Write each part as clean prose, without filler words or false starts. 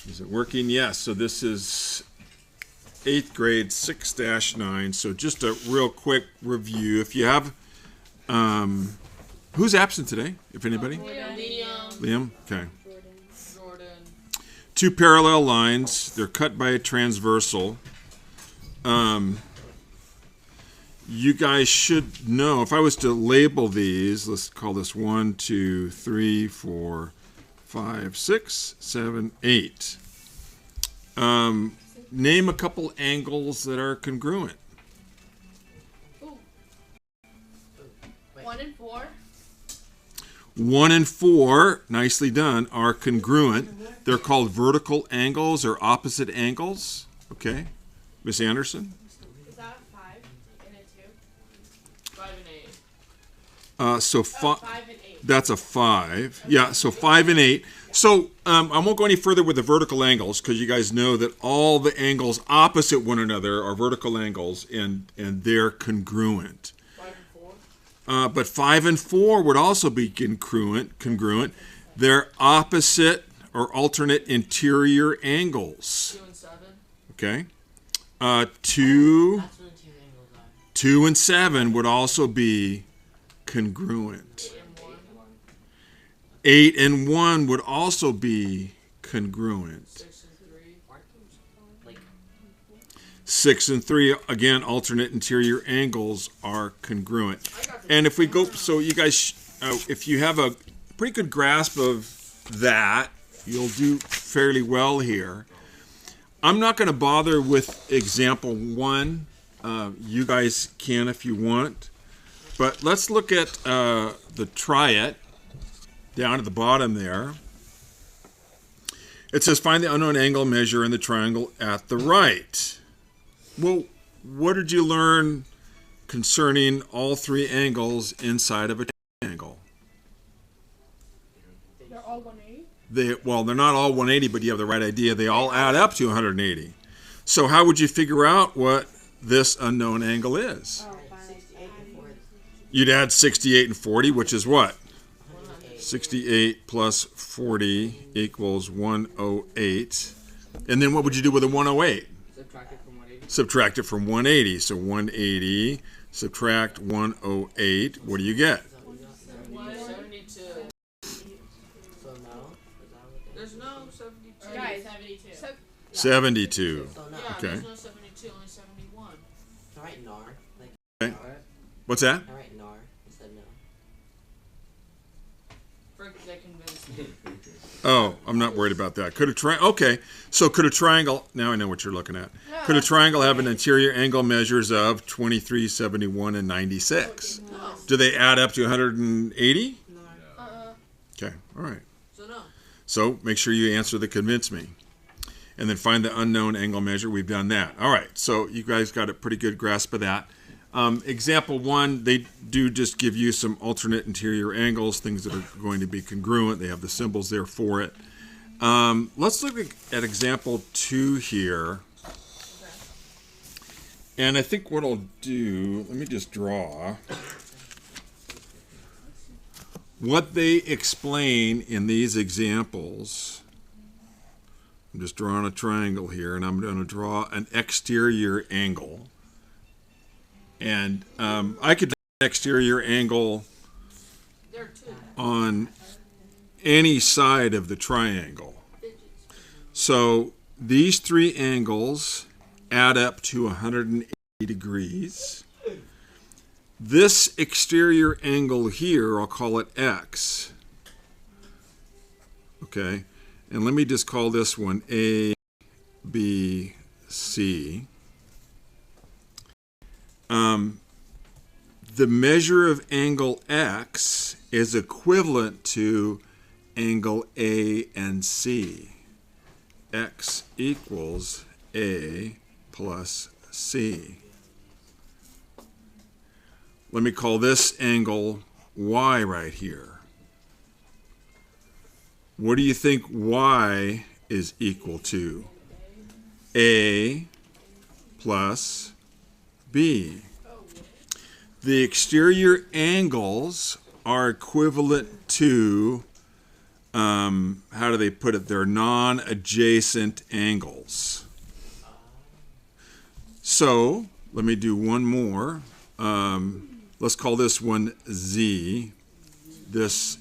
Is it working? Yes. So this is 8th grade 6-9. So just a real quick review. If you have, who's absent today, if anybody? Liam. Okay. Jordan. Two parallel lines. They're cut by a transversal. You guys should know, if I was to label these, let's call this 1, 2, 3, 4, 5, 6, 7, 8. Name a couple angles that are congruent. 1 and 4. 1 and 4, nicely done, are congruent. They're called vertical angles or opposite angles. Okay, Miss Anderson? Is that 5 and a 2? 5 and 8. So 5 and 8. that's a 5. Yeah, so 5 and 8. So I won't go any further with the vertical angles because you guys know that all the angles opposite one another are vertical angles and they're congruent. 5 and 4. But 5 and 4 would also be congruent. They're opposite or alternate interior angles. 2 and 7. Okay. 2 and 7 would also be congruent. 8 and 1 would also be congruent. 6 and 3. 6 and 3, again, alternate interior angles are congruent. And if we go, so you guys, if you have a pretty good grasp of that, you'll do fairly well here. I'm not going to bother with example 1. You guys can if you want. But let's look at the triad down at the bottom there. It says find the unknown angle, measure in the triangle at the right. Well, what did you learn concerning all 3 angles inside of a triangle? They're all 180? They're not all 180, but you have the right idea. They all add up to 180. So how would you figure out what this unknown angle is? You'd add 68 and 40, which is what? 68 plus 40 equals 108. And then what would you do with a 108? Subtract it from 180. So 180, subtract 108. What do you get? 172. There's no 72. Guys, 72. 72. Yeah, Okay. there's no 72, only 71. I write NAR. Okay. What's that? I write NAR instead no. Frick, they convinced me. Oh, I'm not worried about that. Could a okay, so could a triangle, now I know what you're looking at. Could a triangle have an interior angle measures of 23, 71, and 96? Do they add up to 180? Okay, all right. So no. So make sure you answer the convince me. And then find the unknown angle measure. We've done that. All right, so you guys got a pretty good grasp of that. Example 1, they do just give you some alternate interior angles, things that are going to be congruent. They have the symbols there for it. Let's look at example 2 here. And I think what I'll do, let me just draw. What they explain in these examples, I'm just drawing a triangle here, and I'm going to draw an exterior angle. And I could draw an exterior angle There too. on any side of the triangle. So these 3 angles add up to 180 degrees. This exterior angle here, I'll call it X. Okay, and let me just call this one A, B, C. The measure of angle X is equivalent to angle A and C. X equals A plus C. Let me call this angle Y right here. What do you think Y is equal to? A plus B. The exterior angles are equivalent to how do they put it? They're non-adjacent angles. So let me do one more. Let's call this one Z, this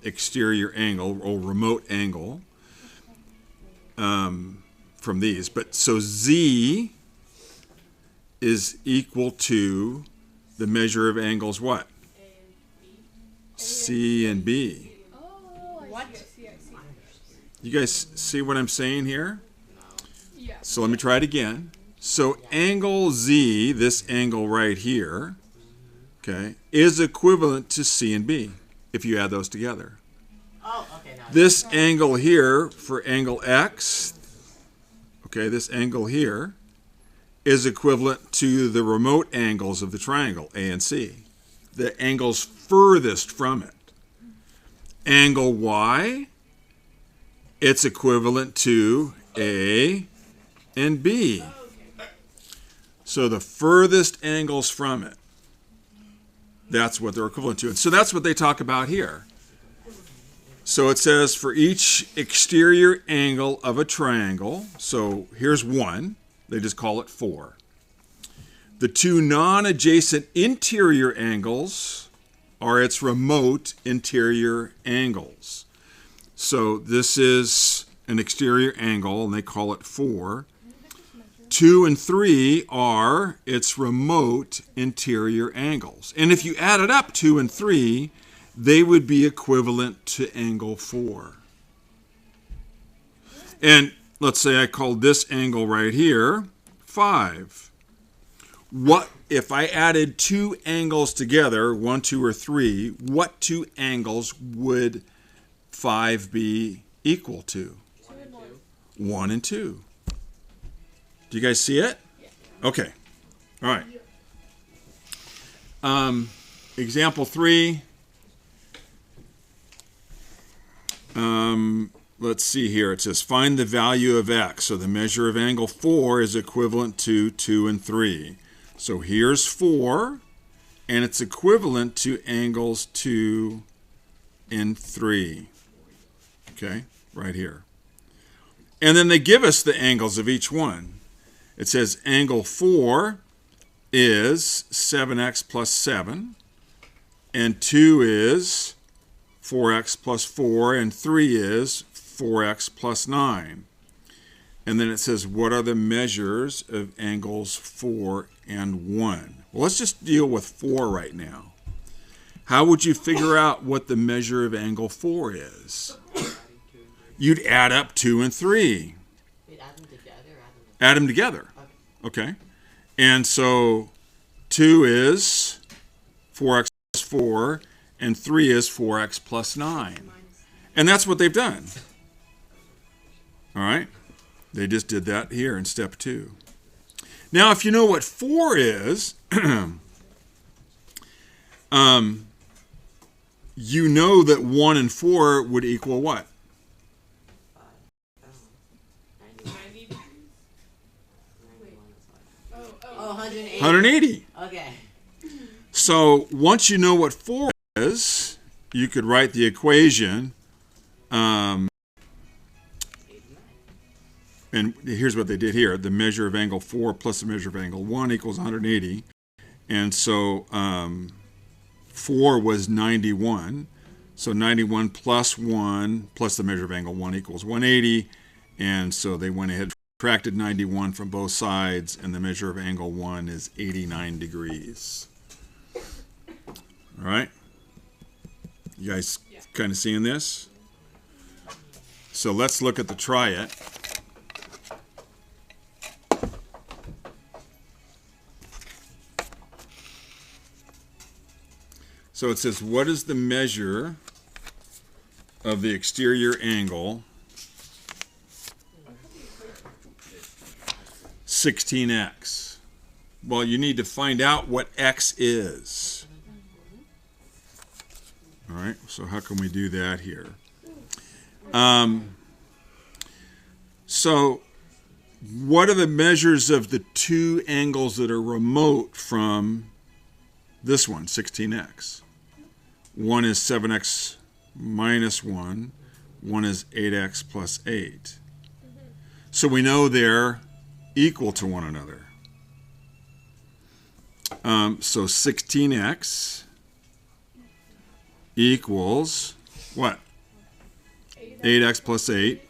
exterior angle or remote angle from these. But so Z is equal to the measure of angles what? C and B. What? You guys see what I'm saying here? Yeah. So let me try it again. So angle Z, this angle right here, okay, is equivalent to C and B if you add those together. Oh, okay. Now This angle here for angle X, okay, this angle here is equivalent to the remote angles of the triangle, A and C. The angles furthest from it. Angle Y, it's equivalent to A and B. So the furthest angles from it, that's what they're equivalent to. And so that's what they talk about here. So it says for each exterior angle of a triangle, so here's one, they just call it 4. The two non-adjacent interior angles are its remote interior angles. So this is an exterior angle, and they call it 4. 2 and 3 are its remote interior angles. And if you added up 2 and 3, they would be equivalent to angle 4. And let's say I called this angle right here 5. What if I added 2 angles together, 1, 2, or 3, what 2 angles would 5 be equal to? 1 and 2. Do you guys see it? Okay. All right. Example 3. Let's see here. It says find the value of x. So the measure of angle 4 is equivalent to 2 and 3. So here's 4, and it's equivalent to angles 2 and 3. Okay, right here. And then they give us the angles of each one. It says angle 4 is 7x plus 7, and 2 is 4x plus 4, and 3 is 4x plus 9. And then it says, what are the measures of angles 4 and 1? Well, let's just deal with 4 right now. How would you figure out what the measure of angle 4 is? You'd add up 2 and 3. wait, add them together. Add them together. Okay. And so 2 is 4x plus 4, and 3 is 4x plus 9. And that's what they've done. All right? They just did that here in step 2. Now, if you know what 4 is, you know that 1 and 4 would equal what? 90 degrees. Oh, 180. 180. Okay. So once you know what 4 is, you could write the equation. And here's what they did here. The measure of angle 4 plus the measure of angle 1 equals 180. And so 4 was 91. So 91 plus 1 plus the measure of angle 1 equals 180. And so they went ahead and subtracted 91 from both sides, and the measure of angle 1 is 89 degrees. All right? You guys kind of seeing this? So let's look at the try it. So it says, what is the measure of the exterior angle 16x? Well, you need to find out what x is. All right, so how can we do that here? So what are the measures of the 2 angles that are remote from this one, 16x? One is 7x minus 1. 1 is 8x plus 8. So we know they're equal to one another. So 16x equals what? 8x plus 8.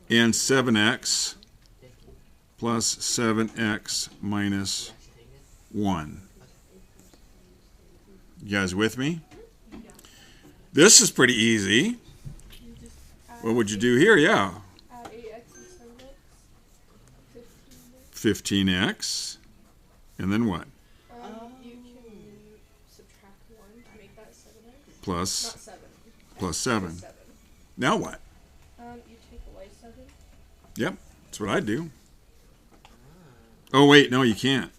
And 7x plus 7x minus 1. You guys with me? This is pretty easy. What would you do here? Yeah. Add 8x and 7x. 15x. And then what? You can subtract 1 to make that 7x. Plus, Not 7. plus 7. Now what? You take away 7. Yep, that's what I do. Oh, wait, no, you can't.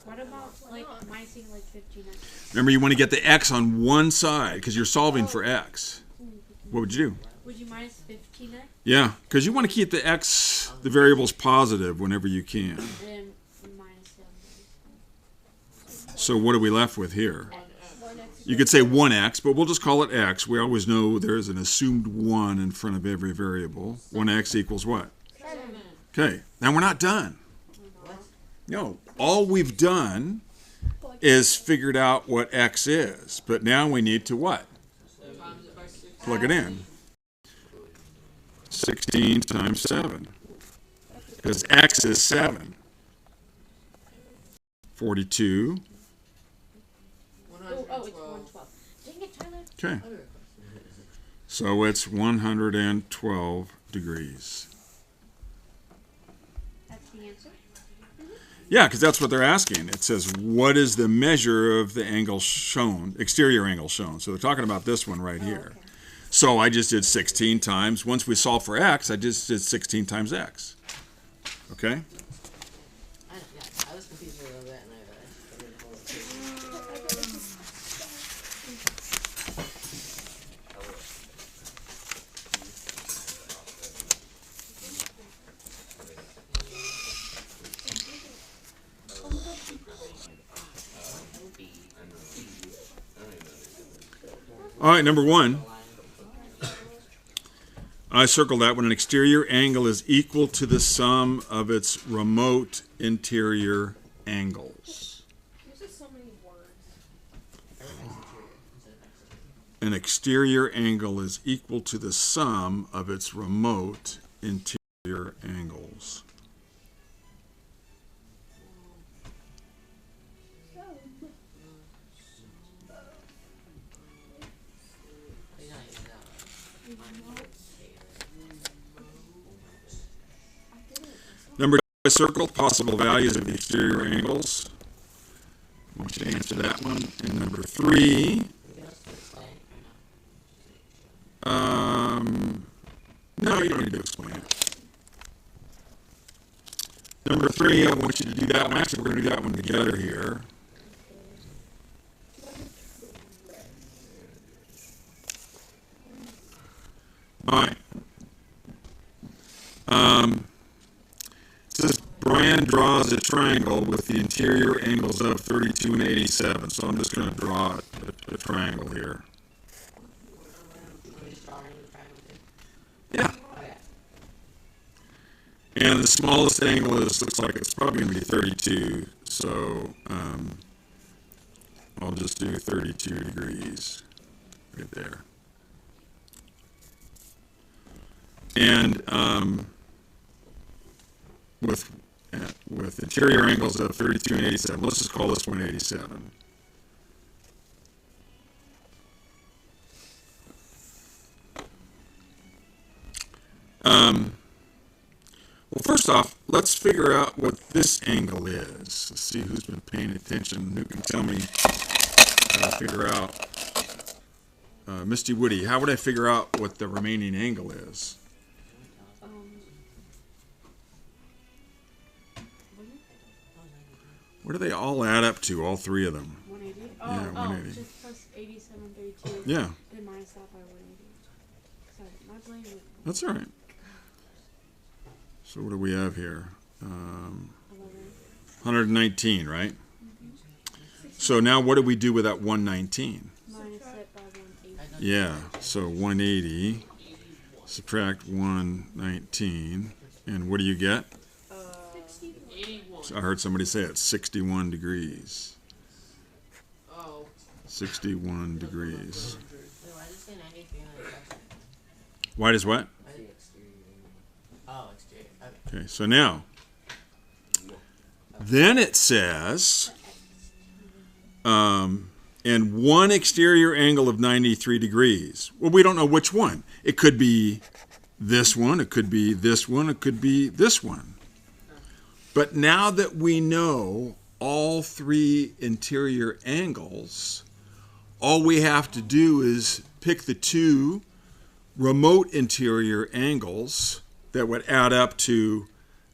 What about like minusing like 15x? Remember, you want to get the x on one side because you're solving for x. What would you do? Would you minus 15x? Yeah, because you want to keep the x, the variables positive whenever you can. And minus 7. So what are we left with here? 1x. You could say 1x, but we'll just call it x. We always know there's an assumed 1 in front of every variable. 1x equals what? 7. Okay, now we're not done. No, all we've done is figured out what x is. But now we need to what? Plug it in. 16 times 7. Because x is 7. 42. Oh, it's 112. Dang it, Tyler. Okay. So it's 112 degrees. That's the answer. Yeah, because that's what they're asking. It says, what is the measure of the angle shown, exterior angle shown? So they're talking about this one right here. Okay. So I just did 16 times. Once we solve for x, I just did 16 times x. Okay? I was confused a little bit, and I realized. All right, number 1. I circled that when an exterior angle is equal to the sum of its remote interior angles. There's just so many words. An exterior angle is equal to the sum of its remote interior angles. Number 2, I circled possible values of the exterior angles. I want you to answer that one. And number 3, no, you don't need to explain it. Number 3, I want you to do that one. Actually, we're going to do that one together here. All right. It says Brian draws a triangle with the interior angles of 32 and 87. So I'm just going to draw a triangle here. Yeah. And the smallest angle is, looks like it's probably going to be 32. So I'll just do 32 degrees right there. And with interior angles of 32 and 87, let's just call this one 87. Well, first off, let's figure out what this angle is. Let's see who's been paying attention, who can tell me how to figure out. Misty Woody, how would I figure out what the remaining angle is? What do they all add up to, all three of them? 180? Oh, Yeah, 180. Just plus 87, 32. Yeah, Then minus that by 180. Sorry, my brain was that's all right. So what do we have here? 11. 119, right? So now what do we do with that 119? Minus it by 180. Yeah, so 180, subtract 119, and what do you get? 81. I heard somebody say it, 61 degrees. Oh. 61 degrees. Wait, why does it say 93 on the section? Why does what? Why is it exterior? Oh, exterior. Okay. Okay, so now, then it says, and one exterior angle of 93 degrees. Well, we don't know which one. It could be this one, it could be this one, it could be this one. But now that we know all three interior angles, all we have to do is pick the two remote interior angles that would add up to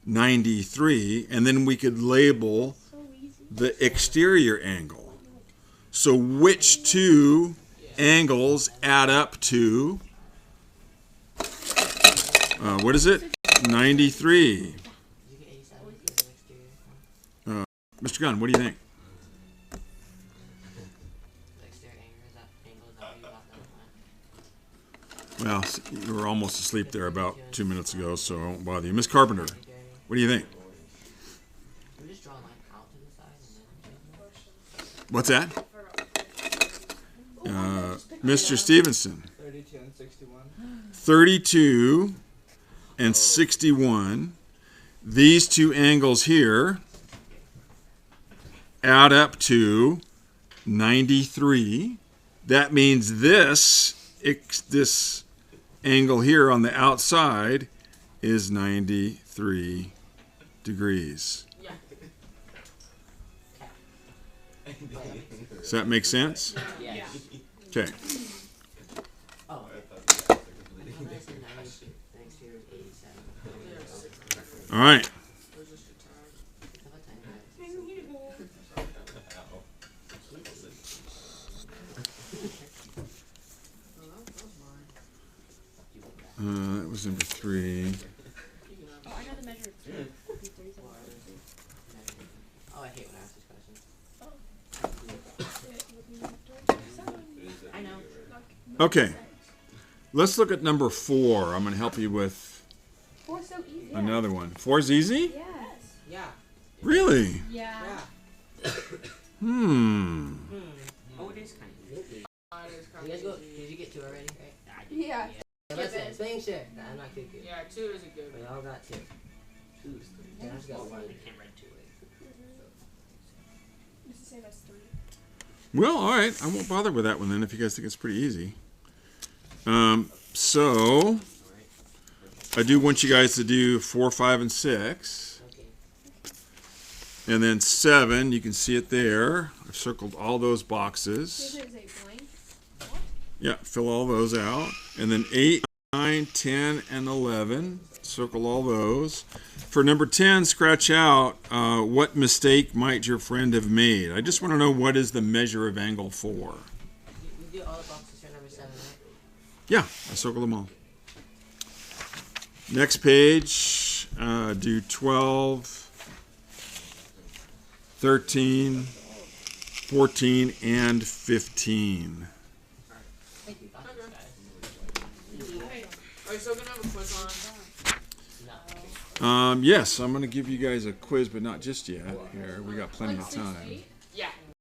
93, and then we could label the exterior angle. So which two angles add up to, what is it? 93. Did you get 87 for the exterior? Mr. Gunn, what do you think? The exterior angle is that what you got that one? Well, you were almost asleep there about 2 minutes ago, so I won't bother you. Miss Carpenter, what do you think? We just draw a line out to the side and then What's that? Mr. Stevenson. 32 and 61. 32 and 61. These two angles here add up to 93. That means this angle here on the outside is 93 degrees. Yeah. Does that make sense? Yeah. Okay. Oh. The exterior is 87. All right. There's just a tag. How about 10 Oh, that was mine. That was number 3. You can have Oh, I know the measure of 2. Oh, I hate when I ask these questions. I know. Okay. Let's look at number 4. I'm going to help you with 4's so easy. another one. 4's easy? Yes. Yeah. Really? Yeah. Oh, it is kind of easy. Mine is You guys kind go. of easy. Did you get 2 already? Right? Yeah. Yeah, that's Skip it. it. Same shit. I'm not cuckoo. Yeah, 2 is a good We one. all got 2. Yeah, I just got 1. This is same as 3. Well, all right. I won't bother with that one then if you guys think it's pretty easy. So, I do want you guys to do 4, 5, and 6. Okay. And then 7, you can see it there. I've circled all those boxes. This is a blank. Yeah, fill all those out. And then 8, 9, 10, and 11. Circle all those. For number 10, scratch out what mistake might your friend have made. I just want to know what is the measure of angle 4. You do all the boxes for number 7, right? Yeah, I circle them all. Next page, do 12, 13, 14, and 15. Thank you. Got this, guys. Are you still gonna have a quiz on? No. Yes, I'm going to give you guys a quiz, but not just yet. Here, we got plenty of time.